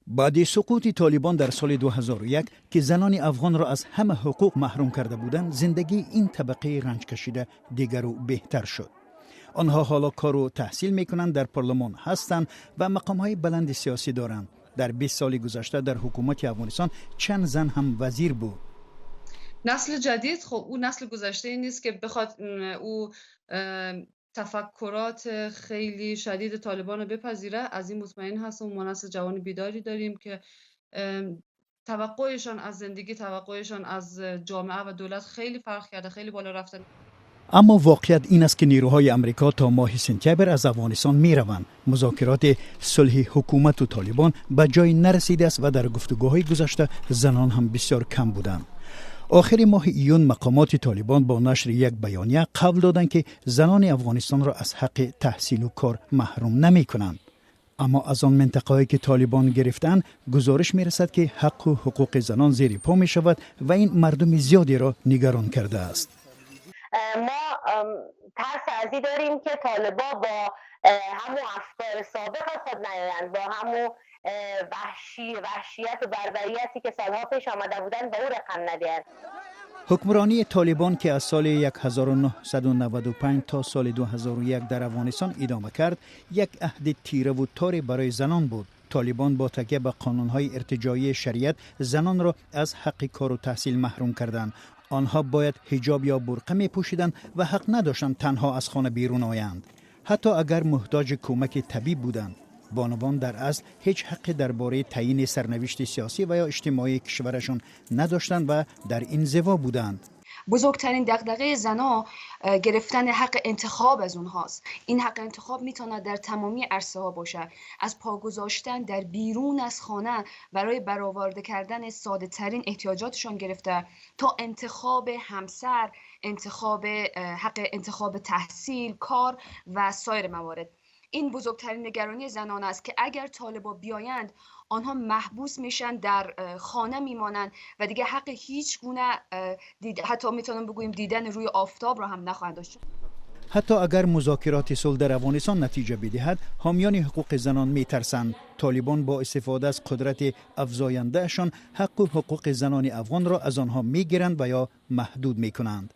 بعد سقوط طالبان در سال 2001 که زنان افغان را از همه حقوق محروم کرده بودند، زندگی این طبقه رنج کشیده دیگر و بهتر شد. آنها حالا کار و تحصیل میکنند، در پارلمان هستند و مقامهای بلند سیاسی دارند. در 20 سال گذشته در حکومت افغانستان چند زن هم وزیر بود. نسل جدید خب اون نسل گذشته نیست که بخواد او تفکرات خیلی شدید طالبان رو بپذیره. از این مطمئن هستم. ما نسل جوان بیداری داریم که توقعشان از زندگی، توقعشان از جامعه و دولت خیلی فرق کرده، خیلی بالا رفتن. اما واقعیت این است که نیروهای امریکا تا ماه سپتامبر از افغانستان می روند. مذاکرات صلح حکومت و طالبان به جای نرسیده است و در گفتگوهای گذشته زنان هم بسیار کم بودند. آخر ماه ایون مقامات طالبان با نشر یک بیانیه قول دادند که زنان افغانستان را از حق تحصیل و کار محروم نمی کنند. اما از آن منطقه‌ای که طالبان گرفتند گزارش می رسد که حق و حقوق زنان زیر پا می شود و این مردم زیادی را نگران کرده است. ما ترس از این داریم که طالبان با همون افکار سابق خود نیایند، با همون وحشیت و بربریتی که سالها پیش آمده بودند به او رقم ندهند. حکمرانی طالبان که از سال 1995 تا سال 2001 در افغانستان ادامه کرد، یک عهد تیره و تار برای زنان بود. طالبان با تکیه به قانون‌های ارتجاعی شریعت زنان را از حق کار و تحصیل محروم کردند. آنها باید حجاب یا برقع می پوشیدند و حق نداشتند تنها از خانه بیرون آیند. حتی اگر محتاج کمک طبیب بودند. بانوان در اصل هیچ حقی درباره تعیین سرنوشت سیاسی و یا اجتماعی کشورشان نداشتند و در انزوا بودند. بزرگترین دغدغه زنها گرفتن حق انتخاب از اونهاست. این حق انتخاب میتونه در تمامی عرصه ها باشه، از پا گذاشتن در بیرون از خانه برای برآورده کردن ساده ترین احتیاجاتشان گرفته تا انتخاب همسر، حق انتخاب تحصیل، کار و سایر موارد. این بزرگترین نگرانی زنان است که اگر طالبان بیایند آنها محبوس میشن، در خانه میمانند و دیگه حق هیچ گونه حتی میتونم بگویم دیدن روی آفتاب را هم نخواهند داشت. حتی اگر مذاکرات صلح در افغانستان نتیجه بدهد، حامیان حقوق زنان میترسند طالبان با استفاده از قدرت افزایندهشان حق و حقوق زنان افغان را از آنها میگیرند و یا محدود میکنند.